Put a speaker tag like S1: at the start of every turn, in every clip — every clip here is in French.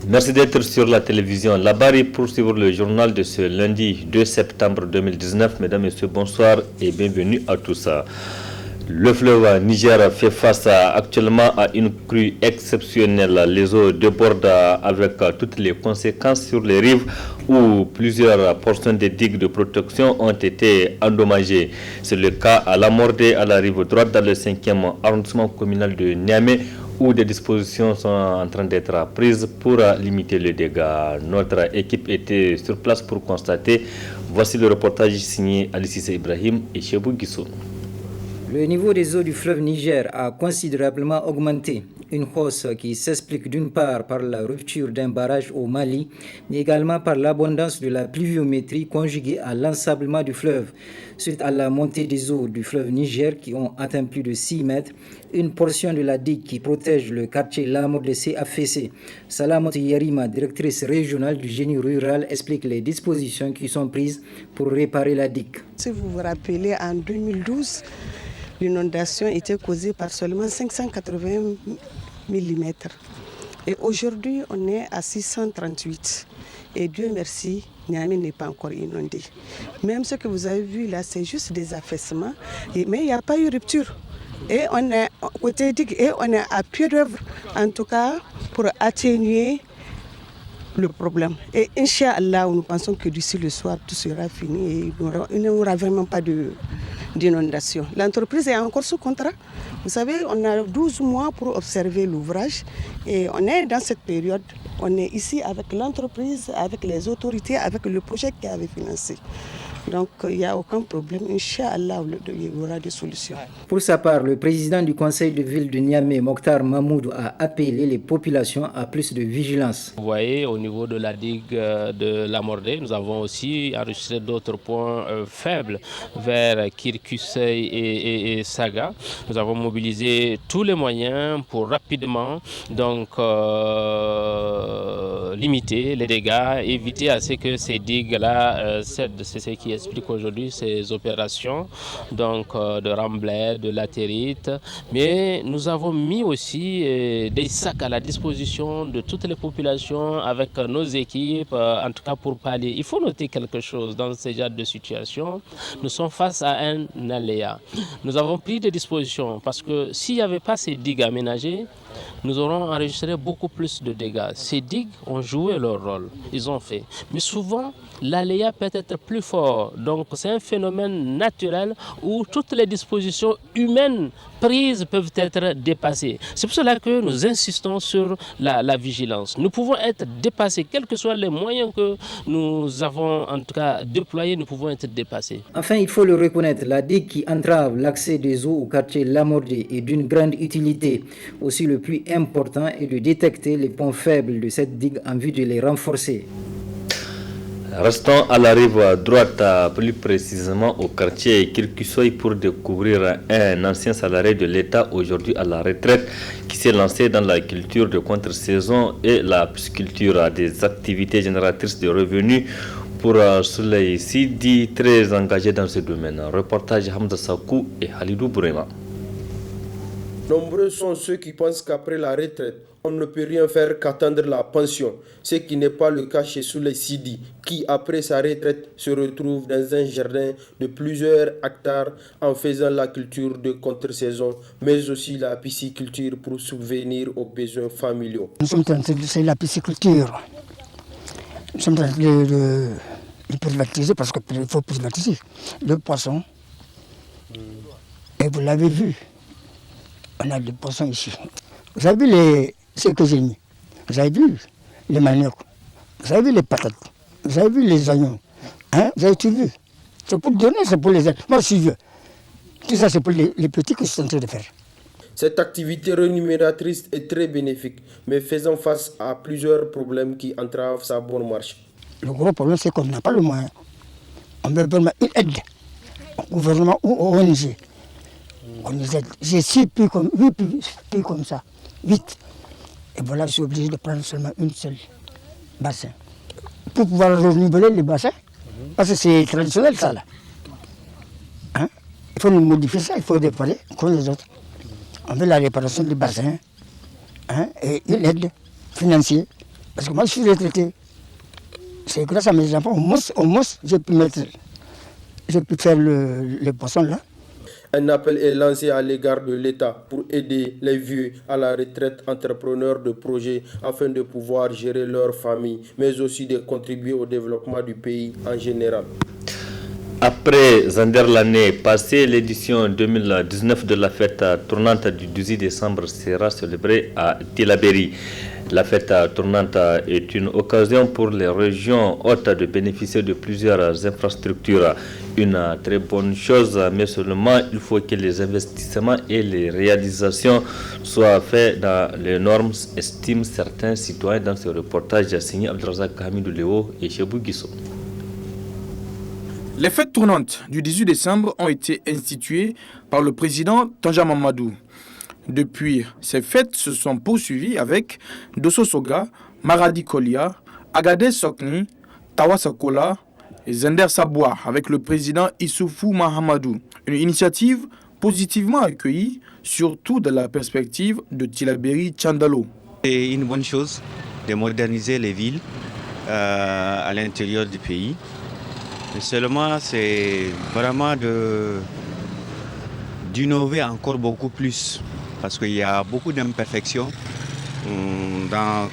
S1: Merci d'être sur la télévision. La barre pour suivre le journal de ce lundi 2 septembre 2019. Mesdames, Messieurs, bonsoir et bienvenue à tous. Le fleuve Niger fait face actuellement à une crue exceptionnelle. Les eaux débordent avec toutes les conséquences sur les rives où plusieurs portions des digues de protection ont été endommagées. C'est le cas à la Mordée, à la rive droite, dans le 5e arrondissement communal de Niamey, où des dispositions sont en train d'être prises pour limiter les dégâts. Notre équipe était sur place pour constater. Voici le reportage signé Alice Ibrahim et Chebou Guissou.
S2: Le niveau des eaux du fleuve Niger a considérablement augmenté. Une hausse qui s'explique d'une part par la rupture d'un barrage au Mali, mais également par l'abondance de la pluviométrie conjuguée à l'ensablement du fleuve. Suite à la montée des eaux du fleuve Niger qui ont atteint plus de 6 mètres, une portion de la digue qui protège le quartier Lamordessé a fessé. Salamot Yarima, directrice régionale du génie rural, explique les dispositions qui sont prises pour réparer la digue.
S3: Si vous vous rappelez, en 2012, l'inondation était causée par seulement 580 mm. Et aujourd'hui, on est à 638. Et Dieu merci, Niamey n'est pas encore inondé. Même ce que vous avez vu là, c'est juste des affaissements. Mais il n'y a pas eu rupture. Et on est côté digue et on est à pied d'œuvre, en tout cas, pour atténuer le problème. Et Inch'Allah, nous pensons que d'ici le soir, tout sera fini et il n'y aura vraiment pas d'inondation. L'entreprise est encore sous contrat. Vous savez, on a 12 mois pour observer l'ouvrage et on est dans cette période. On est ici avec l'entreprise, avec les autorités, avec le projet qui avait financé. Donc il n'y a aucun problème. Inch'Allah, il y aura des solutions.
S2: Pour sa part, le président du conseil de ville de Niamey, Mokhtar Mahmoud, a appelé les populations à plus de vigilance.
S4: Vous voyez, au niveau de la digue de la Mordée, nous avons aussi enregistré d'autres points faibles vers Kirkusei et Saga. Nous avons mobilisé tous les moyens pour rapidement limiter les dégâts, éviter à ce que ces digues-là cèdent. C'est ce qui explique aujourd'hui ces opérations de remblai, de latérite. Mais nous avons mis aussi des sacs à la disposition de toutes les populations avec nos équipes, en tout cas pour pallier. Il faut noter quelque chose dans ce genre de situation. Nous sommes face à un aléa. Nous avons pris des dispositions parce que s'il n'y avait pas ces digues aménagées, nous aurons enregistré beaucoup plus de dégâts. Ces digues ont joué leur rôle, ils ont fait. Mais souvent, l'aléa peut être plus fort. Donc c'est un phénomène naturel où toutes les dispositions humaines prises peuvent être dépassées. C'est pour cela que nous insistons sur la vigilance. Nous pouvons être dépassés, quels que soient les moyens que nous avons en tout cas déployés, nous pouvons être dépassés.
S2: Enfin, il faut le reconnaître, la digue qui entrave l'accès des eaux au quartier Lamordé est d'une grande utilité. Aussi, le plus important est de détecter les points faibles de cette digue en vue de les renforcer.
S1: Restons à la rive droite, plus précisément au quartier Kirkusoy, pour découvrir un ancien salarié de l'État aujourd'hui à la retraite qui s'est lancé dans la culture de contre-saison et la pisciculture, des activités génératrices de revenus pour Souley Sidi, très engagé dans ce domaine. Reportage Hamza Sakou et Halidou Bourema.
S5: Nombreux sont ceux qui pensent qu'après la retraite, on ne peut rien faire qu'attendre la pension, ce qui n'est pas le cas chez Souley Sidi, qui après sa retraite se retrouve dans un jardin de plusieurs hectares en faisant la culture de contre-saison, mais aussi la pisciculture pour subvenir aux besoins familiaux.
S6: Nous sommes en train de faire la pisciculture. Nous sommes en train de privatiser parce qu'il faut privatiser le poisson. Et vous l'avez vu, on a des poissons ici. Vous avez vu ce que j'ai mis. Vous avez vu les maniocs. Vous avez vu les patates. Vous avez vu les oignons. Hein? Vous avez tout vu. C'est pour donner, c'est pour les aides. Moi, je suis vieux. Tout ça, c'est pour les petits que je suis en train de faire.
S5: Cette activité rémunératrice est très bénéfique, mais faisant face à plusieurs problèmes qui entravent sa bonne marche.
S6: Le gros problème, c'est qu'on n'a pas le moyen. On veut vraiment une aide au gouvernement ou au ONG. On nous aide. J'ai 8 puits comme ça. 8. Et voilà, je suis obligé de prendre seulement une seule bassin. Pour pouvoir renouveler les bassins, parce que c'est traditionnel ça là. Hein? Il faut nous modifier ça, il faut réparer comme les autres. On veut la réparation des bassins, hein? Et une aide financière Parce que moi, je suis retraité. C'est grâce à mes enfants, au moins j'ai pu faire les poissons là.
S5: Un appel est lancé à l'égard de l'État pour aider les vieux à la retraite entrepreneurs de projets afin de pouvoir gérer leur famille, mais aussi de contribuer au développement du pays en général.
S1: Après Zander l'année passée, l'édition 2019 de la fête tournante du 18 décembre sera célébrée à Tillabéri. La fête tournante est une occasion pour les régions hautes de bénéficier de plusieurs infrastructures. Une très bonne chose, mais seulement il faut que les investissements et les réalisations soient faits dans les normes, estiment certains citoyens dans ce reportage signé Abdelrazak Hamidou Léo et Chebou Guissou.
S7: Les fêtes tournantes du 18 décembre ont été instituées par le président Tanja Mamadou. Depuis, ces fêtes se sont poursuivies avec Dosso Soga, Maradi Kolia, Agadez Sokni, Tawa Sakola et Zender Saboua avec le président Issoufou Mahamadou. Une initiative positivement accueillie, surtout dans la perspective de Tillabéri Tchandalo.
S8: C'est une bonne chose de moderniser les villes à l'intérieur du pays. Mais seulement, c'est vraiment d'innover encore beaucoup plus. Parce qu'il y a beaucoup d'imperfections dans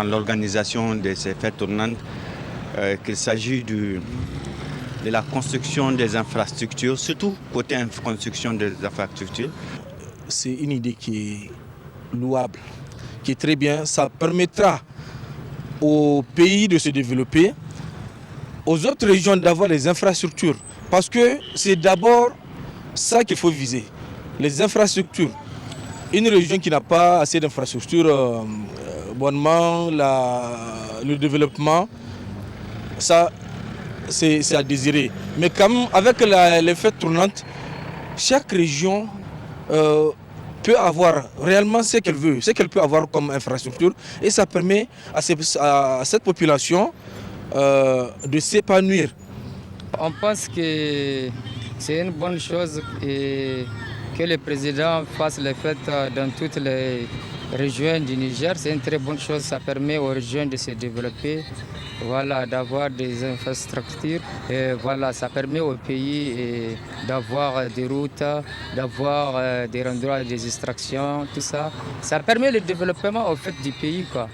S8: l'organisation de ces fêtes tournantes, qu'il s'agit de la construction des infrastructures, surtout côté construction des infrastructures.
S9: C'est une idée qui est louable, qui est très bien. Ça permettra au pays de se développer, aux autres régions d'avoir des infrastructures. Parce que c'est d'abord ça qu'il faut viser. Les infrastructures. Une région qui n'a pas assez d'infrastructures, bonnement, le développement, ça, c'est à désirer. Mais quand même, avec les fêtes tournantes, chaque région peut avoir réellement ce qu'elle veut, ce qu'elle peut avoir comme infrastructure. Et ça permet à cette population de s'épanouir.
S10: On pense que c'est une bonne chose et que le président fasse les fêtes dans toutes les régions du Niger. C'est une très bonne chose, ça permet aux régions de se développer, voilà, d'avoir des infrastructures. Et voilà, ça permet au pays d'avoir des routes, d'avoir des endroits des extractions, tout ça. Ça permet le développement au fait du pays, quoi.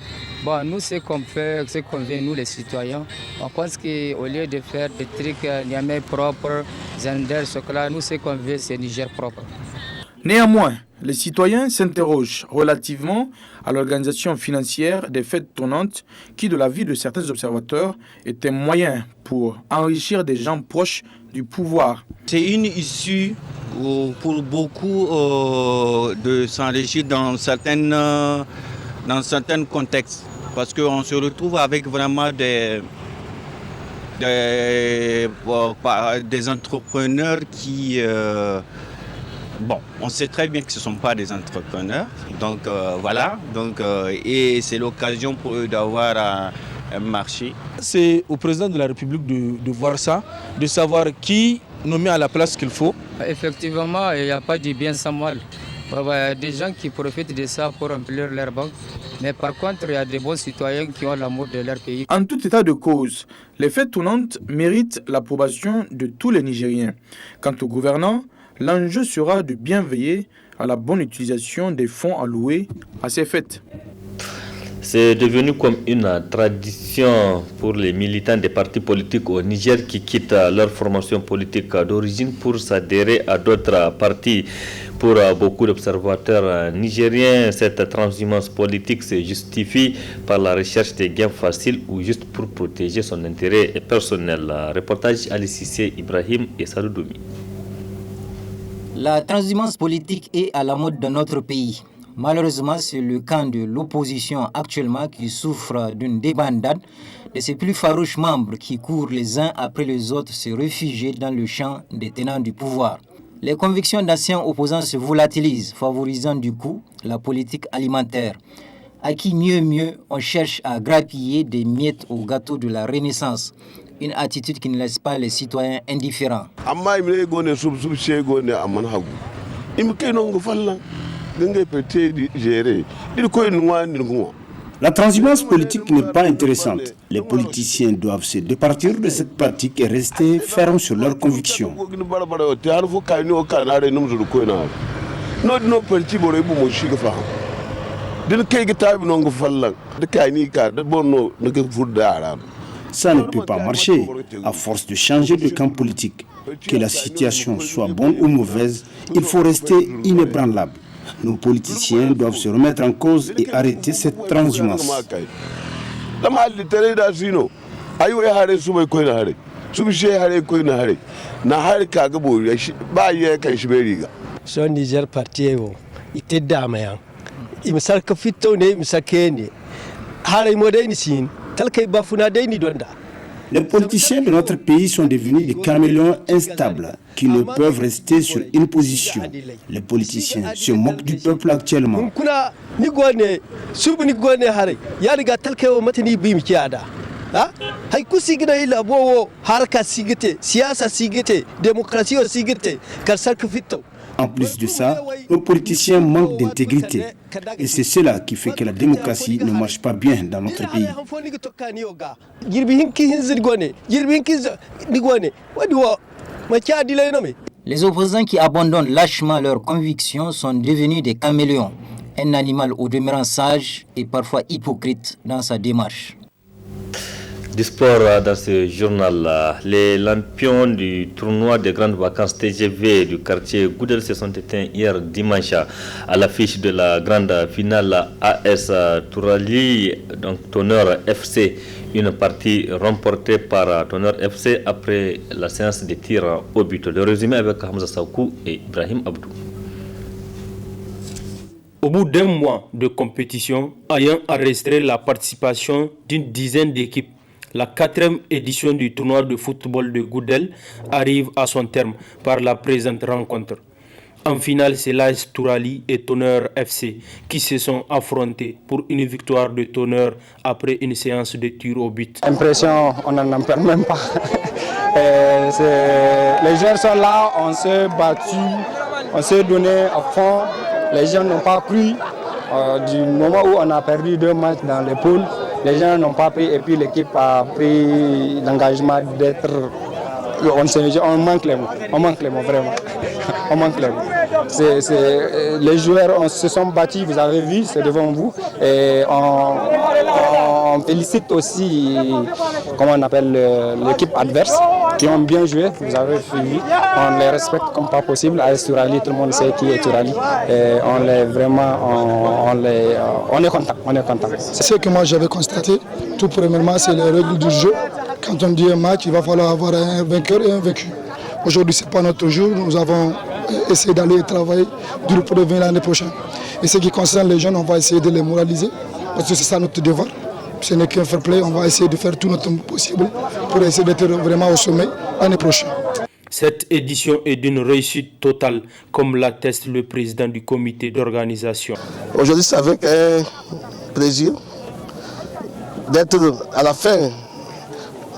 S10: Bon, nous, ce qu'on fait, ce qu'on veut, nous les citoyens, on pense qu'au lieu de faire des trucs Niamey propres, Zander, Sokola, nous, ce qu'on veut, c'est Niger propre.
S7: Néanmoins, les citoyens s'interrogent relativement à l'organisation financière des fêtes tournantes qui, de l'avis de certains observateurs, est un moyen pour enrichir des gens proches du pouvoir.
S8: C'est une issue pour beaucoup de s'enrichir dans certains contextes. Parce qu'on se retrouve avec vraiment des entrepreneurs qui... Bon, on sait très bien que ce ne sont pas des entrepreneurs, donc voilà, et c'est l'occasion pour eux d'avoir un marché.
S9: C'est au président de la République de voir ça, de savoir qui nous met à la place qu'il faut.
S10: Effectivement, il n'y a pas de bien sans mal. Il y a des gens qui profitent de ça pour remplir leur banque, mais par contre, il y a des bons citoyens qui ont l'amour de leur pays.
S7: En tout état de cause, les fêtes tournantes méritent l'approbation de tous les Nigériens. Quant aux gouvernants, l'enjeu sera de bien veiller à la bonne utilisation des fonds alloués à ces fêtes.
S1: C'est devenu comme une tradition pour les militants des partis politiques au Niger qui quittent leur formation politique d'origine pour s'adhérer à d'autres partis. Pour beaucoup d'observateurs nigériens, cette transhumance politique se justifie par la recherche des gains faciles ou juste pour protéger son intérêt personnel. Reportage Ali Cissé, Ibrahim et Saloudoumi.
S2: La transhumance politique est à la mode dans notre pays. Malheureusement, c'est le camp de l'opposition actuellement qui souffre d'une débandade de ses plus farouches membres qui courent les uns après les autres se réfugier dans le champ des tenants du pouvoir. Les convictions d'anciens opposants se volatilisent, favorisant du coup la politique alimentaire. À qui mieux, on cherche à grappiller des miettes au gâteau de la Renaissance. Une attitude qui ne laisse pas les citoyens indifférents.
S11: La transhumance politique n'est pas intéressante. Les politiciens doivent se départir de cette pratique et rester fermes sur leurs convictions. Ça ne peut pas marcher. À force de changer de camp politique, que la situation soit bonne ou mauvaise, il faut rester inébranlable. Nos politiciens doivent se remettre en cause et arrêter cette transhumance.
S12: Son Niger parti ite damayan imsal ka fito ne imsake ne haray modai ni sin talkay bafuna dai ni donda.
S11: Les politiciens de notre pays sont devenus des caméléons instables qui ne peuvent rester sur une position. Les politiciens se moquent du peuple actuellement. En plus de ça, nos politiciens manquent d'intégrité. Et c'est cela qui fait que la démocratie ne marche pas bien dans notre pays.
S2: Les opposants qui abandonnent lâchement leurs convictions sont devenus des caméléons. Un animal au demeurant sage et parfois hypocrite dans sa démarche.
S1: Du sport dans ce journal, les lampions du tournoi des grandes vacances TGV du quartier Goudel se sont éteints hier dimanche à l'affiche de la grande finale AS Tourali, donc Tonnerre FC. Une partie remportée par Tonnerre FC après la séance de tir au but. Le résumé avec Hamza Saoukou et Ibrahim Abdou.
S13: Au bout d'un mois de compétition, ayant enregistré la participation d'une dizaine d'équipes, la 4e édition du tournoi de football de Goudel arrive à son terme par la présente rencontre. En finale, c'est l'AS Tourali et Tonnerre FC qui se sont affrontés pour une victoire de Tonnerre après une séance de tir au but.
S14: Impression, on n'en perd même pas. Les joueurs sont là, on s'est battu, on s'est donné à fond. Les gens n'ont pas cru. Du moment où on a perdu 2 matchs dans les poules, les gens n'ont pas pris et puis l'équipe a pris l'engagement d'être... On manque les mots vraiment. On manque les mots. Les joueurs se sont battus, vous avez vu, c'est devant vous. Et on félicite aussi, comment on appelle, l'équipe adverse qui ont bien joué, vous avez vu. On les respecte comme pas possible. AS Tourali, tout le monde sait qui est Tourali. Et on est content.
S15: C'est ce que moi j'avais constaté. Tout premièrement, c'est les règles du jeu. Quand on dit un match, il va falloir avoir un vainqueur et un vaincu. Aujourd'hui, ce n'est pas notre jour. Nous avons essayé d'aller travailler dur pour revenir l'année prochaine. Et ce qui concerne les jeunes, on va essayer de les moraliser. Parce que c'est ça notre devoir. Ce n'est qu'un fair play. On va essayer de faire tout notre possible pour essayer d'être vraiment au sommet l'année prochaine.
S13: Cette édition est d'une réussite totale, comme l'atteste le président du comité d'organisation.
S16: Aujourd'hui, c'est avec un plaisir d'être à la fin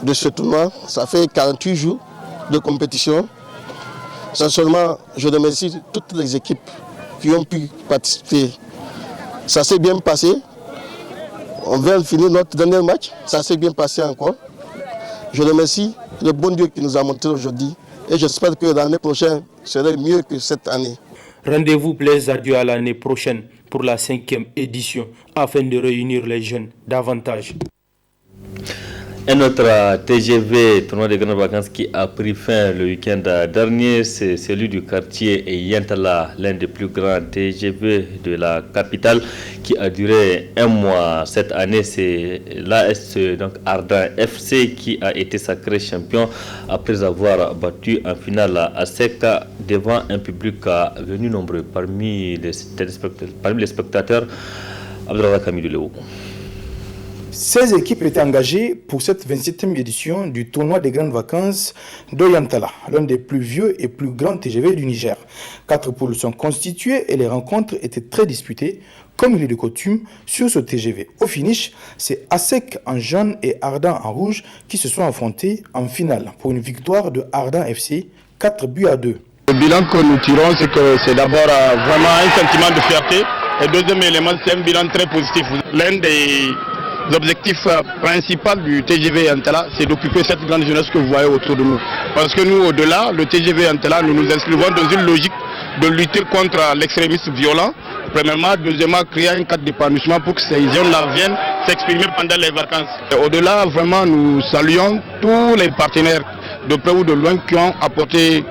S16: de ce tournoi. Ça fait 48 jours de compétition. Sincèrement, je remercie toutes les équipes qui ont pu participer. Ça s'est bien passé. On vient de finir notre dernier match. Ça s'est bien passé encore. Je remercie le bon Dieu qui nous a montré aujourd'hui. Et j'espère que l'année prochaine serait mieux que cette année.
S13: Rendez-vous plaise à Dieu à l'année prochaine pour la 5e édition afin de réunir les jeunes davantage.
S1: Un autre TGV, tournoi des grandes vacances, qui a pris fin le week-end dernier, c'est celui du quartier Yantala, l'un des plus grands TGV de la capitale, qui a duré 1 mois. Cette année, c'est l'AS Ardent FC qui a été sacré champion après avoir battu en finale à Seka devant un public venu nombreux parmi les spectateurs. Abdelrazak Kamidou.
S7: 16 équipes étaient engagées pour cette 27e édition du tournoi des grandes vacances d'Oyantala, l'un des plus vieux et plus grands TGV du Niger. 4 poules sont constituées et les rencontres étaient très disputées, comme il est de coutume sur ce TGV. Au finish, c'est ASEC en jaune et Ardent en rouge qui se sont affrontés en finale pour une victoire de Ardent FC, 4 buts à 2.
S17: Le bilan que nous tirons, c'est que c'est d'abord vraiment un sentiment de fierté Et deuxième élément, c'est un bilan très positif. L'un des objectifs principaux du TGV Antela, c'est d'occuper cette grande jeunesse que vous voyez autour de nous. Parce que nous, au-delà, le TGV Antela, nous nous inscrivons dans une logique de lutter contre l'extrémisme violent. Premièrement, deuxièmement, créer un cadre d'épanouissement pour que ces jeunes-là viennent s'exprimer pendant les vacances. Au-delà, vraiment, nous saluons tous les partenaires de près ou de loin qui ont apporté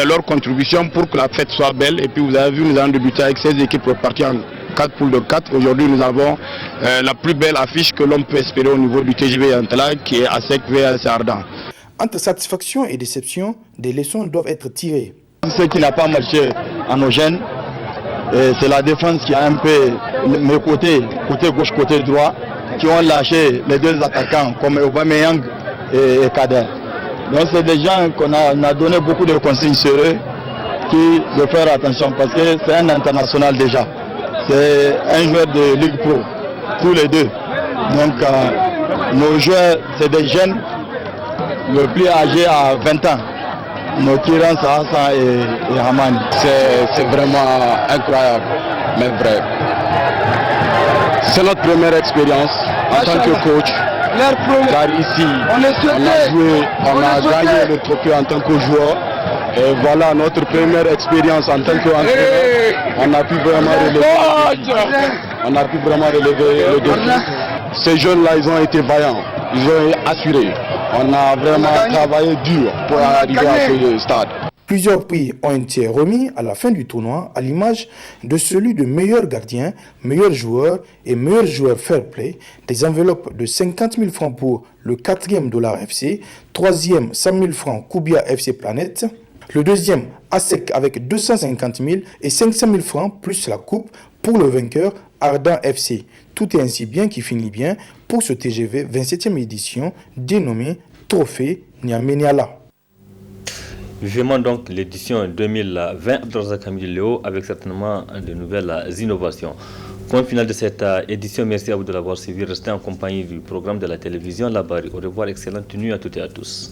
S17: leur contribution pour que la fête soit belle. Et puis vous avez vu, nous avons débuté avec 16 équipes reparties en 4 poules de 4. Aujourd'hui, nous avons la plus belle affiche que l'on peut espérer au niveau du TGV Antela, qui est à sec VS Ardan.
S7: Entre satisfaction et déception, des leçons doivent être tirées.
S18: Ce qui n'a pas marché à nos jeunes, c'est la défense qui a un peu mes côté gauche, côté droit, qui ont lâché les deux attaquants comme Aubameyang et Kader. Donc c'est des gens qu'on a donné beaucoup de consignes sur eux, qui de faire attention parce que c'est un international déjà. C'est un joueur de Ligue Pro, tous les deux. Donc nos joueurs, c'est des jeunes, le plus âgé à 20 ans. Nos Kiran, Sahasa et Hamani. C'est vraiment incroyable, mais vrai. C'est notre première expérience en tant que coach. Car ici, on a gagné le trophée en tant que joueur. Et voilà notre première expérience en tant qu'entraîneur. On a pu vraiment relever le défi. Ces jeunes-là, ils ont été vaillants, ils ont assuré. On a vraiment travaillé dur pour arriver à ce stade.
S7: Plusieurs prix ont été remis à la fin du tournoi, à l'image de celui de meilleur gardien, meilleur joueur et meilleur joueur fair play, des enveloppes de 50 000 francs pour le 4e Dollar FC, 3e 100 000 francs Koubia FC Planète, le 2e ASEC avec 250 000 et 500 000 francs plus la coupe pour le vainqueur Ardan FC. Tout est ainsi bien qui finit bien pour ce TGV 27e édition dénommé Trophée Niamey-Niala.
S1: Vivement donc l'édition 2020 Abdelrazak Hamidou Léo avec certainement de nouvelles innovations. Point final de cette édition, merci à vous de l'avoir suivi. Restez en compagnie du programme de la télévision Labari. Au revoir, excellente nuit à toutes et à tous.